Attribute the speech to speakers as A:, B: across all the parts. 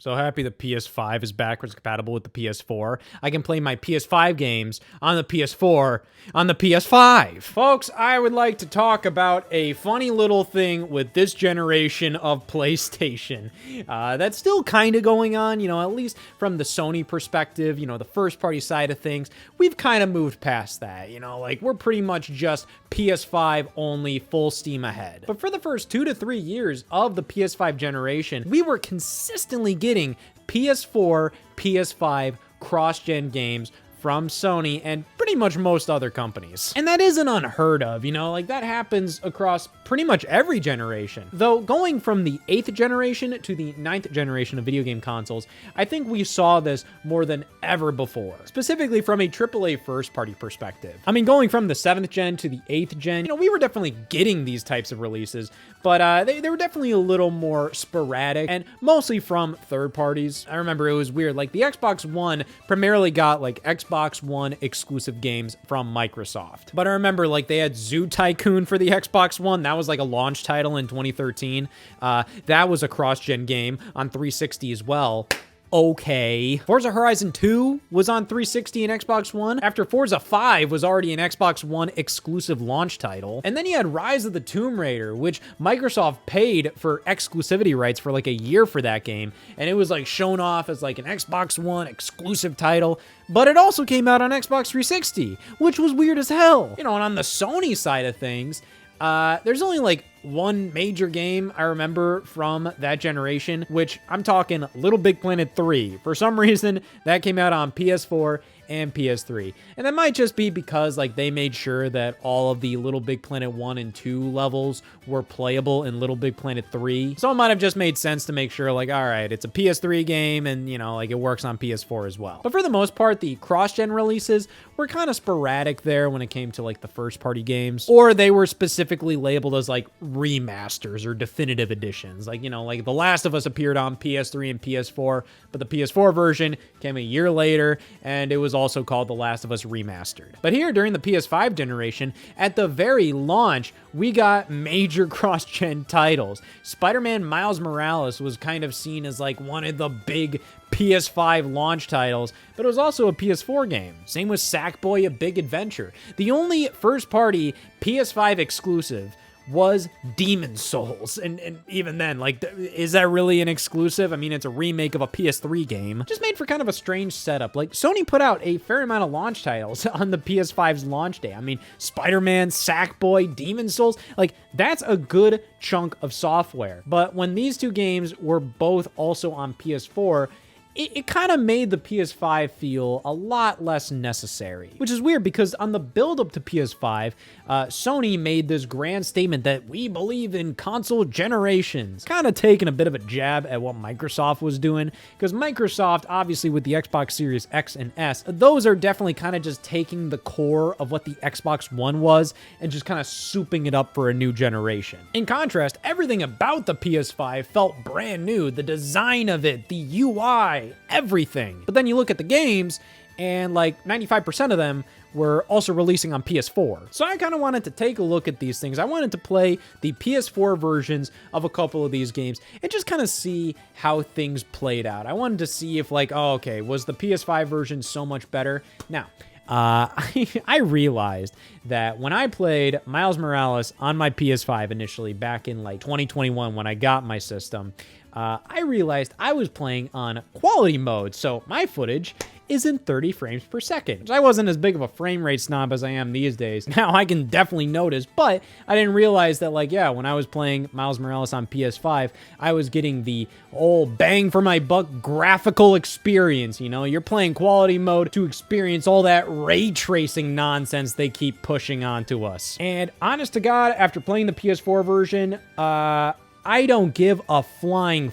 A: So happy the PS5 is backwards compatible with the PS4. I can play my PS5 games on the PS4 on the PS5. Folks, I would like to talk about a funny little thing with this generation of PlayStation. That's still kind of going on, at least from the Sony perspective, the first party side of things. We've kind of moved past that, we're pretty much just PS5 only, full steam ahead. But for the first 2 to 3 years of the PS5 generation, we were consistently getting PS4, PS5 cross-gen games from Sony and pretty much most other companies. And that isn't unheard of, that happens across pretty much every generation. Though going from the 8th generation to the 9th generation of video game consoles, I think we saw this more than ever before, specifically from a AAA first-party perspective. I mean, going from the 7th gen to the 8th gen, we were definitely getting these types of releases, but they were definitely a little more sporadic and mostly from third parties. I remember it was weird, the Xbox One primarily got Xbox One exclusive games from Microsoft. But I remember they had Zoo Tycoon for the Xbox One. That was a launch title in 2013. That was a cross-gen game on 360 as well. Okay. Forza Horizon 2 was on 360 and Xbox One, after Forza 5 was already an Xbox One exclusive launch title. And then you had Rise of the Tomb Raider, which Microsoft paid for exclusivity rights for a year for that game. And it was shown off as an Xbox One exclusive title, but it also came out on Xbox 360, which was weird as hell. And on the Sony side of things, there's only one major game I remember from that generation, which I'm talking Little Big Planet 3. For some reason, that came out on PS4 and PS3. And that might just be because they made sure that all of the Little Big Planet 1 and 2 levels were playable in Little Big Planet 3. So it might have just made sense to make sure all right, it's a PS3 game and it works on PS4 as well. But for the most part, the cross-gen releases were kind of sporadic there when it came to the first party games, or they were specifically labeled as remasters or definitive editions. The Last of Us appeared on PS3 and PS4, but the PS4 version came a year later and it was also called The Last of Us Remastered. But here during the PS5 generation, at the very launch, we got major cross-gen titles. Spider-Man Miles Morales was kind of seen as one of the big PS5 launch titles, but it was also a PS4 game. Same with Sackboy: A Big Adventure. The only first-party PS5 exclusive was Demon Souls, and even then, is that really an exclusive? I mean, it's a remake of a PS3 game. Just made for kind of a strange setup. Sony put out a fair amount of launch titles on the PS5's launch day. I mean, Spider-Man, Sackboy, Demon Souls, that's a good chunk of software. But when these two games were both also on PS4, it kind of made the PS5 feel a lot less necessary, which is weird because on the build up to PS5, Sony made this grand statement that we believe in console generations, kind of taking a bit of a jab at what Microsoft was doing, because Microsoft, obviously with the Xbox Series X and S, those are definitely kind of just taking the core of what the Xbox One was and just kind of souping it up for a new generation. In contrast, everything about the PS5 felt brand new. The design of it, the UI, everything. But then you look at the games and 95% of them were also releasing on PS4. So I kind of wanted to take a look at these things. I wanted to play the PS4 versions of a couple of these games and just kind of see how things played out. I wanted to see if okay, was the PS5 version so much better? Now, I realized that when I played Miles Morales on my PS5 initially back in 2021 when I got my system, I realized I was playing on quality mode, so my footage isn't 30 frames per second. I wasn't as big of a frame rate snob as I am these days. Now I can definitely notice, but I didn't realize that when I was playing Miles Morales on PS5, I was getting the old bang for my buck graphical experience. You're playing quality mode to experience all that ray tracing nonsense they keep pushing onto us. And honest to God, after playing the PS4 version, I don't give a flying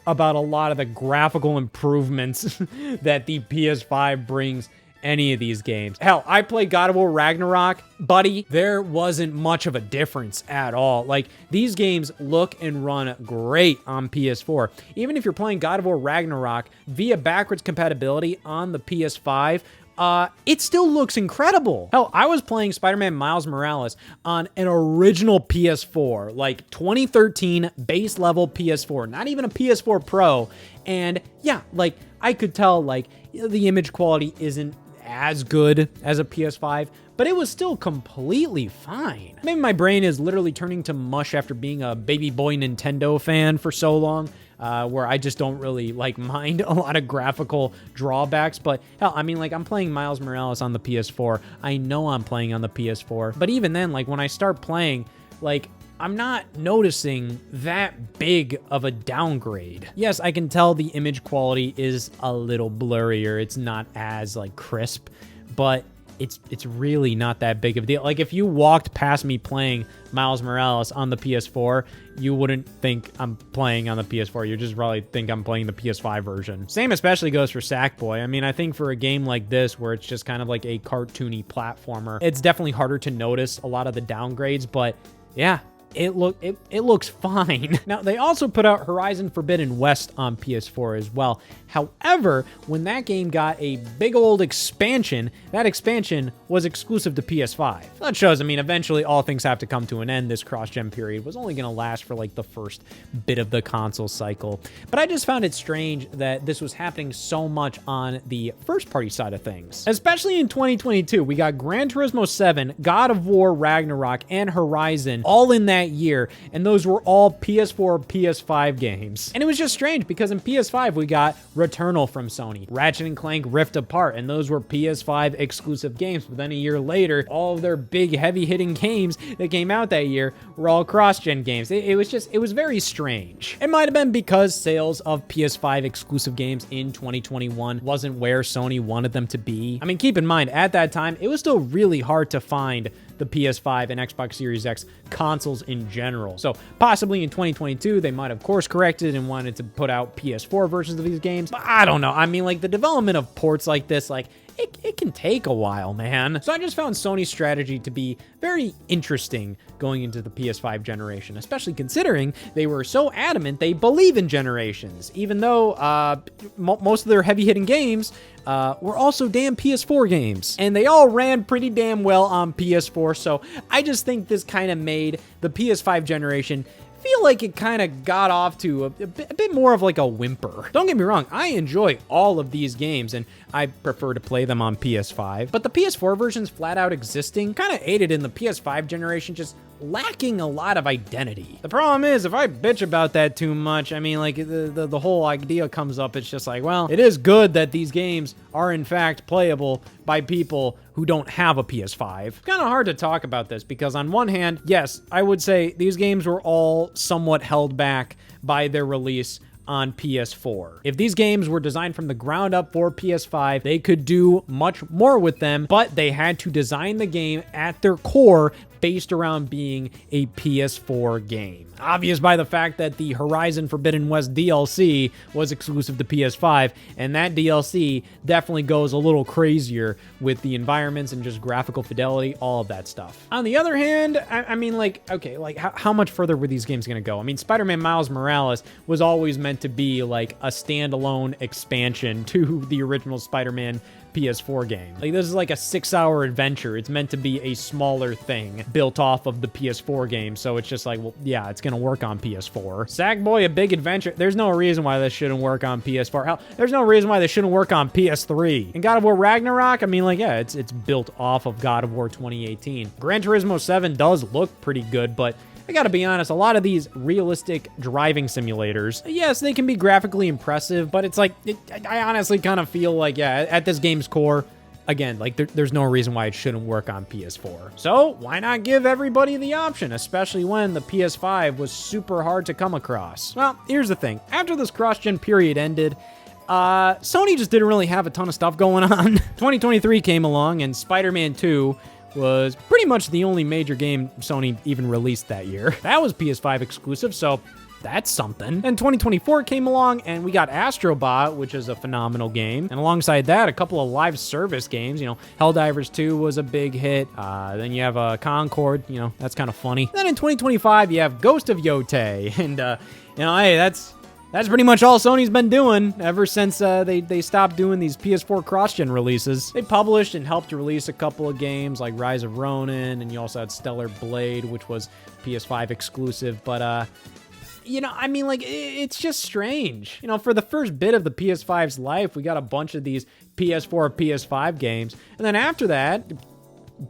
A: about a lot of the graphical improvements that the PS5 brings any of these games. Hell, I played God of War Ragnarok, buddy, there wasn't much of a difference at all. These games look and run great on PS4. Even if you're playing God of War Ragnarok via backwards compatibility on the PS5, it still looks incredible. Hell, I was playing Spider-Man Miles Morales on an original PS4, like 2013 base level PS4, not even a PS4 Pro. And yeah, like I could tell like the image quality isn't as good as a PS5, but it was still completely fine. Maybe my brain is literally turning to mush after being a baby boy Nintendo fan for so long, where I just don't really like mind a lot of graphical drawbacks. But hell, I mean, like I'm playing Miles Morales on the PS4. I know I'm playing on the PS4, but even then, like when I start playing, like I'm not noticing that big of a downgrade. Yes, I can tell the image quality is a little blurrier. It's not as like crisp, but it's really not that big of a deal. Like if you walked past me playing Miles Morales on the PS4, you wouldn't think I'm playing on the PS4. You just probably think I'm playing the PS5 version. Same especially goes for Sackboy. I mean, I think for a game like this, where it's just kind of like a cartoony platformer, it's definitely harder to notice a lot of the downgrades, but yeah, it looks fine. Now, they also put out Horizon Forbidden West on PS4 as well. However, when that game got a big old expansion, that expansion was exclusive to PS5. So that shows, I mean, eventually all things have to come to an end. This cross-gen period was only going to last for like the first bit of the console cycle. But I just found it strange that this was happening so much on the first-party side of things. Especially in 2022, we got Gran Turismo 7, God of War Ragnarok, and Horizon all in that year, and those were all PS4, PS5 games. And it was just strange because in PS5 we got Returnal from Sony, Ratchet & Clank Rift Apart, and those were PS5 exclusive games. But then a year later, all of their big heavy-hitting games that came out that year were all cross-gen games. It was very strange. It might have been because sales of PS5 exclusive games in 2021 wasn't where Sony wanted them to be. I mean, keep in mind, at that time, it was still really hard to find the PS5 and Xbox Series X consoles in general. So possibly in 2022, they might have course corrected and wanted to put out PS4 versions of these games. But I don't know. I mean, like the development of ports like this, like it can take a while, man. So I just found Sony's strategy to be very interesting going into the PS5 generation, especially considering they were so adamant they believe in generations, even though most of their heavy-hitting games were also damn PS4 games. And they all ran pretty damn well on PS4, so I just think this kind of made the PS5 generation feel like it kind of got off to a bit more of like a whimper. Don't get me wrong, I enjoy all of these games and I prefer to play them on PS5, but the PS4 versions flat out existing kind of aided in the PS5 generation just lacking a lot of identity. The problem is, if I bitch about that too much, I mean, like the whole idea comes up, it's just like, well, it is good that these games are in fact playable by people who don't have a PS5. It's kind of hard to talk about this because on one hand, yes, I would say these games were all somewhat held back by their release on PS4. If these games were designed from the ground up for PS5, they could do much more with them, but they had to design the game at their core based around being a PS4 game. Obvious by the fact that the Horizon Forbidden West DLC was exclusive to PS5, and that DLC definitely goes a little crazier with the environments and just graphical fidelity, all of that stuff. On the other hand, I mean, like, okay, like how much further were these games gonna go? I mean, Spider-Man Miles Morales was always meant to be like a standalone expansion to the original Spider-Man PS4 game. Like, this is like a 6-hour adventure. It's meant to be a smaller thing built off of the PS4 game, so it's just like, well, yeah, it's gonna work on PS4. Sackboy, a big adventure. There's no reason why this shouldn't work on PS4. Hell, there's no reason why this shouldn't work on PS3. And God of War Ragnarok, I mean, like, yeah, it's built off of God of War 2018. Gran Turismo 7 does look pretty good, but I gotta be honest, a lot of these realistic driving simulators, yes, they can be graphically impressive, but it's like, I honestly kind of feel like, yeah, at this game's core, again, like there's no reason why it shouldn't work on PS4. So why not give everybody the option, especially when the PS5 was super hard to come across? Well, here's the thing. After this cross-gen period ended, Sony just didn't really have a ton of stuff going on. 2023 came along and Spider-Man 2 was pretty much the only major game Sony even released that year. That was PS5 exclusive, so that's something. Then 2024 came along and we got Astro Bot, which is a phenomenal game. And alongside that, a couple of live service games. You know, Helldivers 2 was a big hit. Then you have Concord, you know, that's kind of funny. Then in 2025, you have Ghost of Yotei. And, you know, hey, That's pretty much all Sony's been doing ever since they stopped doing these PS4 Cross-Gen releases. They published and helped to release a couple of games like Rise of Ronin, and you also had Stellar Blade, which was PS5 exclusive, but you know, I mean, like, it's just strange. You know, for the first bit of the PS5's life, we got a bunch of these PS4, PS5 games, and then after that,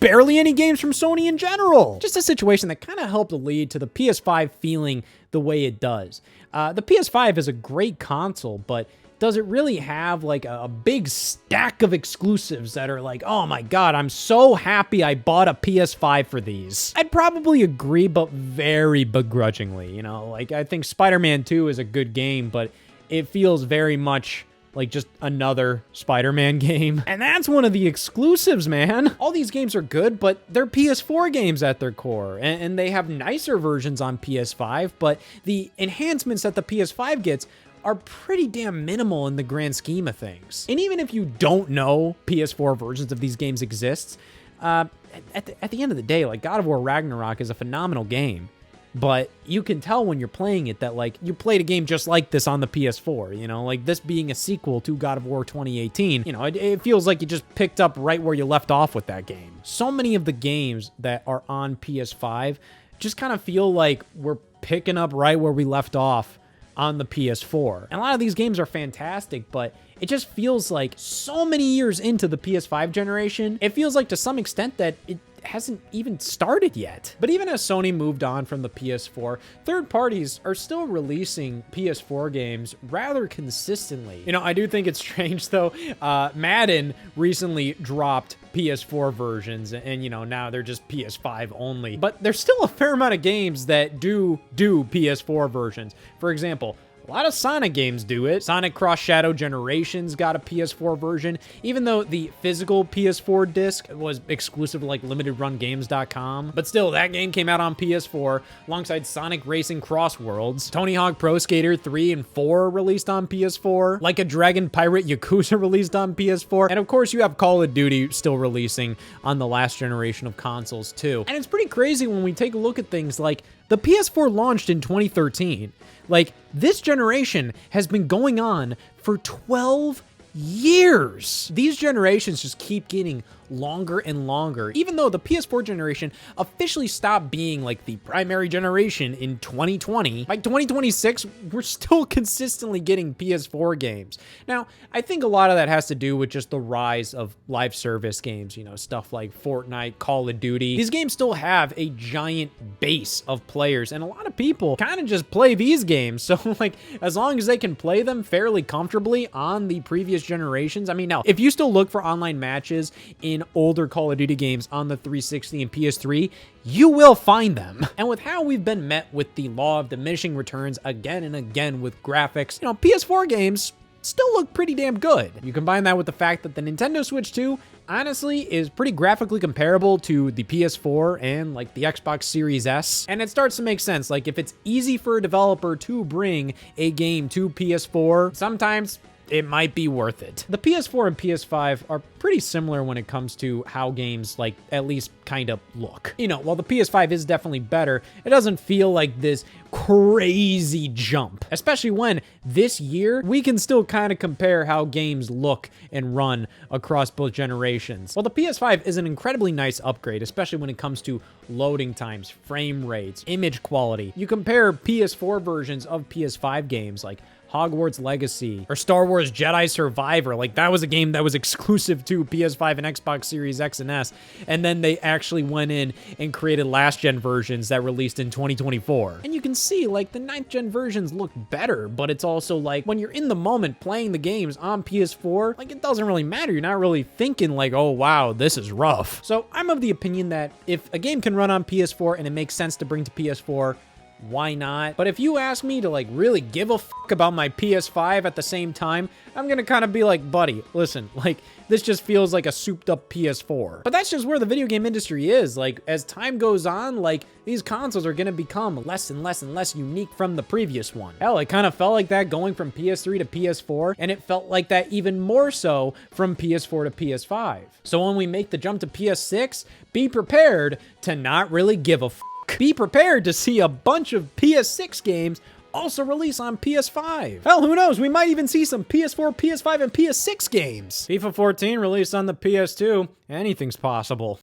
A: barely any games from Sony in general. Just a situation that kind of helped lead to the PS5 feeling the way it does. The PS5 is a great console, but does it really have like a big stack of exclusives that are like, oh my God, I'm so happy I bought a PS5 for these? I'd probably agree, but very begrudgingly. You know, like, I think Spider-Man 2 is a good game, but it feels very much like just another Spider-Man game. And that's one of the exclusives, man. All these games are good, but they're PS4 games at their core, and they have nicer versions on PS5, but the enhancements that the PS5 gets are pretty damn minimal in the grand scheme of things. And even if you don't know PS4 versions of these games exists, at the end of the day, like, God of War Ragnarok is a phenomenal game. But you can tell when you're playing it that, like, you played a game just like this on the PS4, you know? Like, this being a sequel to God of War 2018, you know, it feels like you just picked up right where you left off with that game. So many of the games that are on PS5 just kind of feel like we're picking up right where we left off on the PS4. And a lot of these games are fantastic, but it just feels like so many years into the PS5 generation, it feels like to some extent that it hasn't even started yet. But even as Sony moved on from the PS4, third parties are still releasing PS4 games rather consistently. You know, I do think it's strange though. Madden recently dropped PS4 versions, and you know, now they're just PS5 only. But there's still a fair amount of games that do PS4 versions. For example, a lot of Sonic games do it. Sonic Cross Shadow Generations got a PS4 version, even though the physical PS4 disc was exclusive to like limitedrungames.com. But still, that game came out on PS4 alongside Sonic Racing Cross Worlds. Tony Hawk Pro Skater 3 and 4 released on PS4. Like a Dragon Pirate Yakuza released on PS4. And of course, you have Call of Duty still releasing on the last generation of consoles too. And it's pretty crazy when we take a look at things like the PS4 launched in 2013. Like, this generation has been going on for 12 years. These generations just keep getting longer and longer, even though the PS4 generation officially stopped being like the primary generation in 2020. By 2026, we're still consistently getting PS4 games. Now, I think a lot of that has to do with just the rise of live service games, you know, stuff like Fortnite, Call of Duty. These games still have a giant base of players, and a lot of people kind of just play these games. So, like, as long as they can play them fairly comfortably on the previous generations, I mean, now, if you still look for online matches in older Call of Duty games on the 360 and PS3, you will find them. And with how we've been met with the law of diminishing returns again and again with graphics, you know, PS4 games still look pretty damn good. You combine that with the fact that the Nintendo Switch 2 honestly is pretty graphically comparable to the PS4 and like the Xbox Series S, and it starts to make sense. Like, if it's easy for a developer to bring a game to PS4, sometimes it might be worth it. The PS4 and PS5 are pretty similar when it comes to how games, like, at least kind of look. You know, while the PS5 is definitely better, it doesn't feel like this crazy jump, especially when this year we can still kind of compare how games look and run across both generations. While the PS5 is an incredibly nice upgrade, especially when it comes to loading times, frame rates, image quality. You compare PS4 versions of PS5 games like Hogwarts Legacy or Star Wars Jedi Survivor. Like, that was a game that was exclusive to PS5 and Xbox Series X and S, and then they actually went in and created last gen versions that released in 2024. And you can see, like, the 9th gen versions look better, but it's also like, when you're in the moment playing the games on PS4, like, it doesn't really matter. You're not really thinking like, oh wow, this is rough. So I'm of the opinion that if a game can run on PS4 and it makes sense to bring to PS4, why not? But if you ask me to like really give a fuck about my PS5 at the same time, I'm gonna kind of be like, buddy, listen, like, this just feels like a souped up PS4. But that's just where the video game industry is. Like, as time goes on, like, these consoles are gonna become less and less and less unique from the previous one. Hell, it kind of felt like that going from PS3 to PS4, and it felt like that even more so from PS4 to PS5. So when we make the jump to PS6, be prepared to not really give a fuck. Be prepared to see a bunch of PS6 games also release on PS5. Hell, who knows? We might even see some PS4, PS5, and PS6 games. FIFA 14 released on the PS2. Anything's possible.